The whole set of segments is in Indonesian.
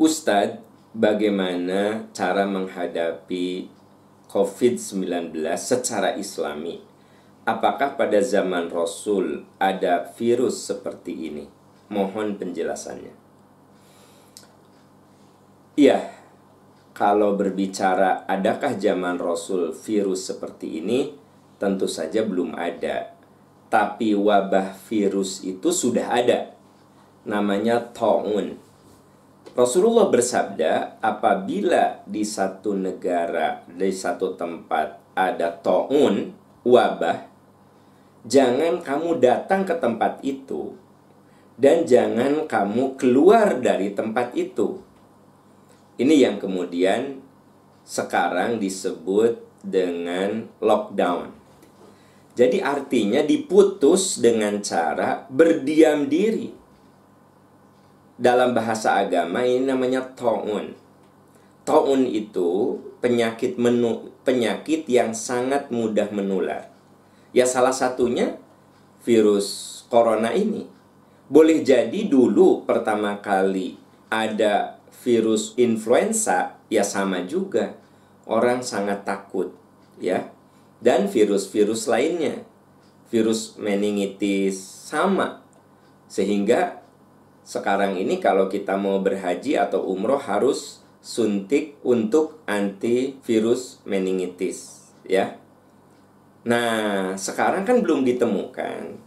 Ustadz, bagaimana cara menghadapi COVID-19 secara islami? Apakah pada zaman Rasul ada virus seperti ini? Mohon penjelasannya. Iya, kalau berbicara adakah zaman Rasul virus seperti ini, tentu saja belum ada. Tapi wabah virus itu sudah ada. Namanya ta'un. Rasulullah bersabda, apabila di satu negara, di satu tempat ada ta'un, wabah, jangan kamu datang ke tempat itu dan jangan kamu keluar dari tempat itu. Ini yang kemudian sekarang disebut dengan lockdown. Jadi artinya diputus dengan cara berdiam diri. Dalam bahasa agama ini namanya ta'un. Ta'un itu penyakit yang sangat mudah menular. Ya salah satunya virus corona ini. Boleh jadi dulu pertama kali ada virus influenza, ya sama juga. Orang sangat takut, ya. Dan virus-virus lainnya, virus meningitis sama. Sehingga sekarang ini kalau kita mau berhaji atau umroh harus suntik untuk antivirus meningitis, ya. Nah, sekarang kan belum ditemukan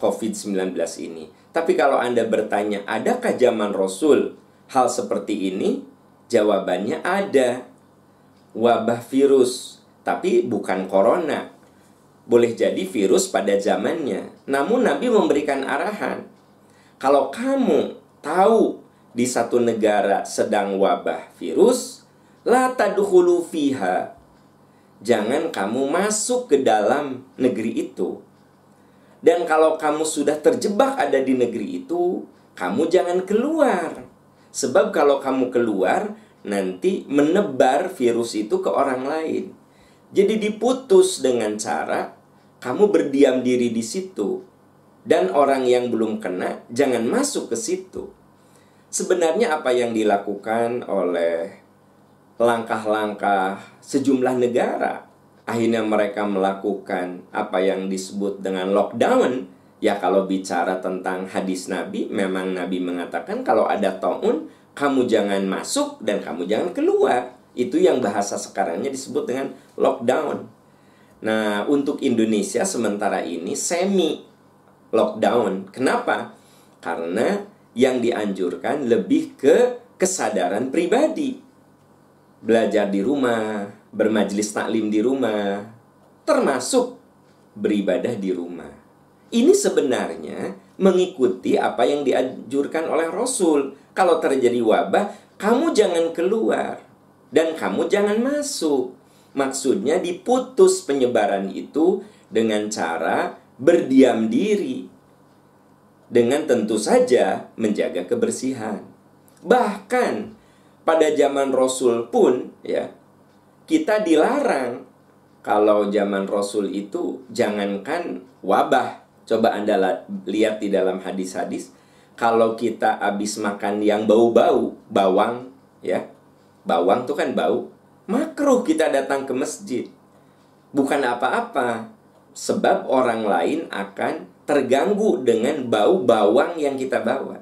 COVID-19 ini. Tapi kalau Anda bertanya, adakah zaman Rasul hal seperti ini? Jawabannya ada. Wabah virus, tapi bukan corona. Boleh jadi virus pada zamannya. Namun Nabi memberikan arahan. Kalau kamu tahu di satu negara sedang wabah virus, la tadkhulu fiha. Jangan kamu masuk ke dalam negeri itu. Dan kalau kamu sudah terjebak ada di negeri itu, kamu jangan keluar. Sebab kalau kamu keluar, nanti menebar virus itu ke orang lain. Jadi diputus dengan cara kamu berdiam diri di situ. Dan orang yang belum kena, jangan masuk ke situ. Sebenarnya apa yang dilakukan oleh langkah-langkah sejumlah negara, akhirnya mereka melakukan apa yang disebut dengan lockdown. Ya kalau bicara tentang hadis Nabi, memang Nabi mengatakan kalau ada ta'un, kamu jangan masuk dan kamu jangan keluar. Itu yang bahasa sekarangnya disebut dengan lockdown. Nah, untuk Indonesia sementara ini semi lockdown. Kenapa? Karena yang dianjurkan lebih ke kesadaran pribadi. Belajar di rumah, bermajelis taklim di rumah, termasuk beribadah di rumah. Ini sebenarnya mengikuti apa yang dianjurkan oleh Rasul. Kalau terjadi wabah, kamu jangan keluar dan kamu jangan masuk. Maksudnya diputus penyebaran itu dengan cara berdiam diri, dengan tentu saja menjaga kebersihan. Bahkan pada zaman Rasul pun, ya, kita dilarang. Kalau zaman Rasul itu jangankan wabah. Coba Anda lihat di dalam hadis-hadis, kalau kita habis makan yang bau-bau, bawang, ya, bawang itu kan bau, makruh kita datang ke masjid. Bukan apa-apa. Sebab orang lain akan terganggu dengan bau bawang yang kita bawa.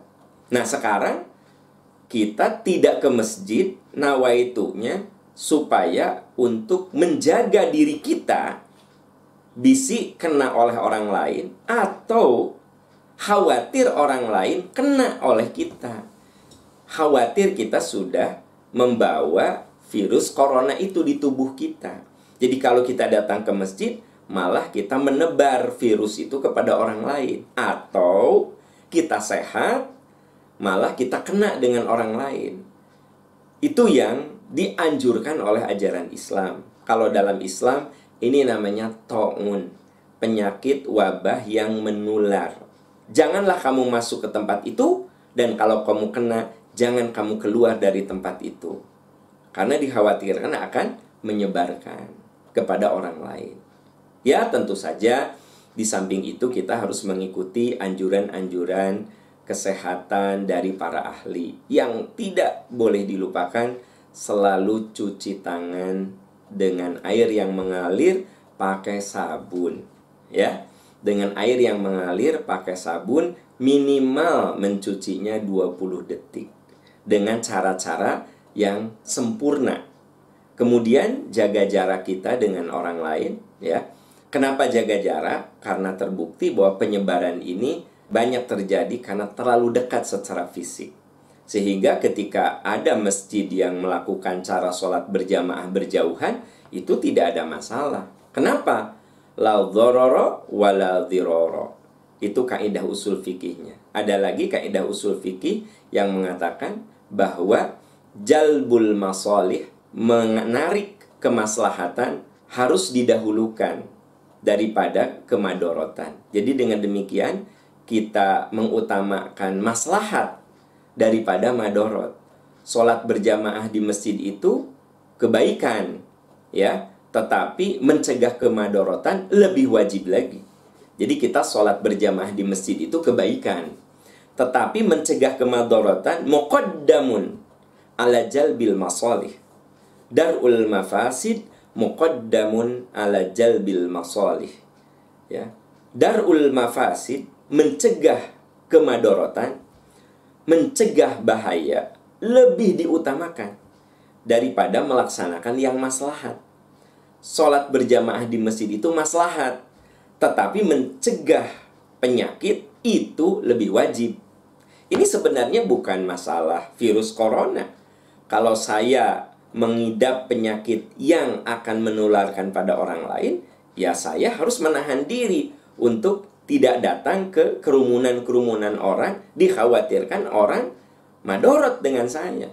Nah sekarang kita tidak ke masjid, nawaitunya supaya untuk menjaga diri kita bisi kena oleh orang lain atau khawatir orang lain kena oleh kita. Khawatir kita sudah membawa virus corona itu di tubuh kita. Jadi kalau kita datang ke masjid, malah kita menebar virus itu kepada orang lain. Atau kita sehat, malah kita kena dengan orang lain. Itu yang dianjurkan oleh ajaran Islam. Kalau dalam Islam, ini namanya ta'un, penyakit wabah yang menular. Janganlah kamu masuk ke tempat itu, dan kalau kamu kena, jangan kamu keluar dari tempat itu. Karena dikhawatirkan akan menyebarkan kepada orang lain. Ya tentu saja di samping itu kita harus mengikuti anjuran-anjuran kesehatan dari para ahli. Yang tidak boleh dilupakan, selalu cuci tangan dengan air yang mengalir pakai sabun, ya. Dengan air yang mengalir pakai sabun, minimal mencucinya 20 detik dengan cara-cara yang sempurna. Kemudian jaga jarak kita dengan orang lain, ya. Kenapa jaga jarak? Karena terbukti bahwa penyebaran ini banyak terjadi karena terlalu dekat secara fisik. Sehingga ketika ada masjid yang melakukan cara sholat berjamaah berjauhan, itu tidak ada masalah. Kenapa? La dharara wa la dhirara. Itu kaidah usul fikihnya. Ada lagi kaidah usul fikih yang mengatakan bahwa jalbul masalih, menarik kemaslahatan, harus didahulukan daripada kemadorotan. Jadi dengan demikian kita mengutamakan maslahat daripada madorot. Sholat berjamaah di masjid itu kebaikan, ya, tetapi mencegah kemadorotan lebih wajib lagi. Jadi kita sholat berjamaah di masjid itu kebaikan, tetapi mencegah kemadorotan muqaddamun ala jalbil masalih. Darul mafasid muqaddamun ala jalbil masalih, ya. Darul mafasid, mencegah kemadorotan, mencegah bahaya, lebih diutamakan daripada melaksanakan yang maslahat. Sholat berjamaah di masjid itu maslahat, tetapi mencegah penyakit itu lebih wajib. Ini sebenarnya bukan masalah virus corona. Kalau saya mengidap penyakit yang akan menularkan pada orang lain, ya saya harus menahan diri untuk tidak datang ke kerumunan-kerumunan orang, dikhawatirkan orang madorot dengan saya.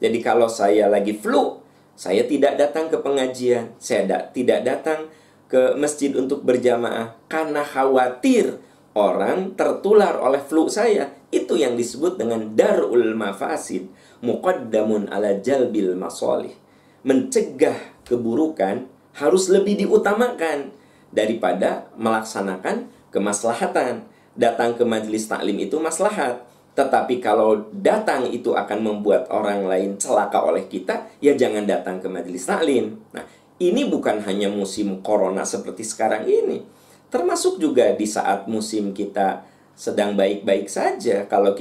Jadi kalau saya lagi flu, saya tidak datang ke pengajian, saya tidak datang ke masjid untuk berjamaah karena khawatir orang tertular oleh flu saya. Itu yang disebut dengan darul mafasid, muqaddamun ala jalbil masalih. Mencegah keburukan harus lebih diutamakan daripada melaksanakan kemaslahatan. Datang ke majelis taklim itu maslahat, tetapi kalau datang itu akan membuat orang lain celaka oleh kita, ya jangan datang ke majelis taklim. Nah, ini bukan hanya musim corona seperti sekarang ini, termasuk juga di saat musim kita sedang baik-baik saja. Kalau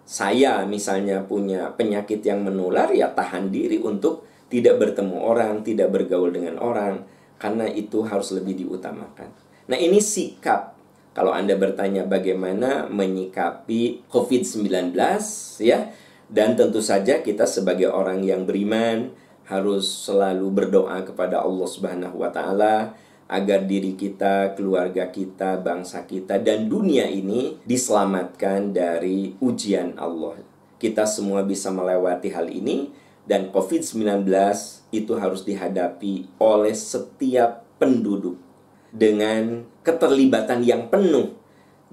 saya misalnya punya penyakit yang menular, ya tahan diri untuk tidak bertemu orang, tidak bergaul dengan orang, karena itu harus lebih diutamakan. Nah, ini sikap. Kalau Anda bertanya bagaimana menyikapi COVID-19, ya, dan tentu saja kita sebagai orang yang beriman harus selalu berdoa kepada Allah Subhanahu wa Ta'ala agar diri kita, keluarga kita, bangsa kita, dan dunia ini diselamatkan dari ujian Allah. Kita semua bisa melewati hal ini, dan COVID-19 itu harus dihadapi oleh setiap penduduk dengan keterlibatan yang penuh.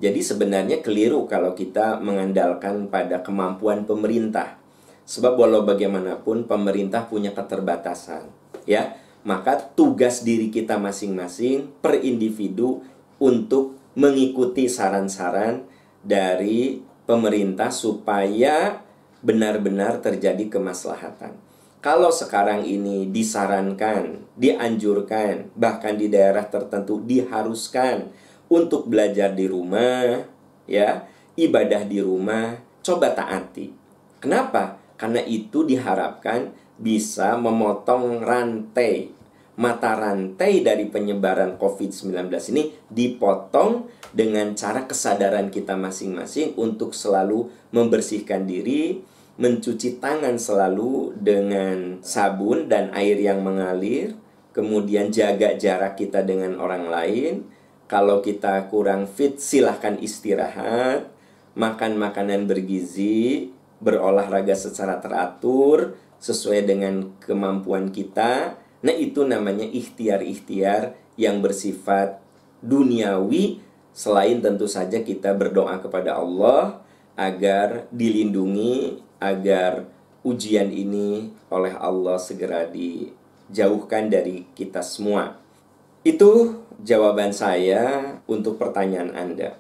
Jadi sebenarnya keliru kalau kita mengandalkan pada kemampuan pemerintah. Sebab walau bagaimanapun pemerintah punya keterbatasan, ya. Maka tugas diri kita masing-masing per individu untuk mengikuti saran-saran dari pemerintah supaya benar-benar terjadi kemaslahatan. Kalau sekarang ini disarankan, dianjurkan, bahkan di daerah tertentu diharuskan untuk belajar di rumah, ya, ibadah di rumah, coba taati. Kenapa? Karena itu diharapkan bisa memotong rantai, mata rantai dari penyebaran COVID-19 ini dipotong dengan cara kesadaran kita masing-masing untuk selalu membersihkan diri, mencuci tangan selalu dengan sabun dan air yang mengalir, kemudian jaga jarak kita dengan orang lain. Kalau kita kurang fit, silahkan istirahat, makan makanan bergizi, berolahraga secara teratur, sesuai dengan kemampuan kita. Nah, itu namanya ikhtiar-ikhtiar yang bersifat duniawi, selain tentu saja kita berdoa kepada Allah agar dilindungi, agar ujian ini oleh Allah segera dijauhkan dari kita semua. Itu jawaban saya untuk pertanyaan Anda.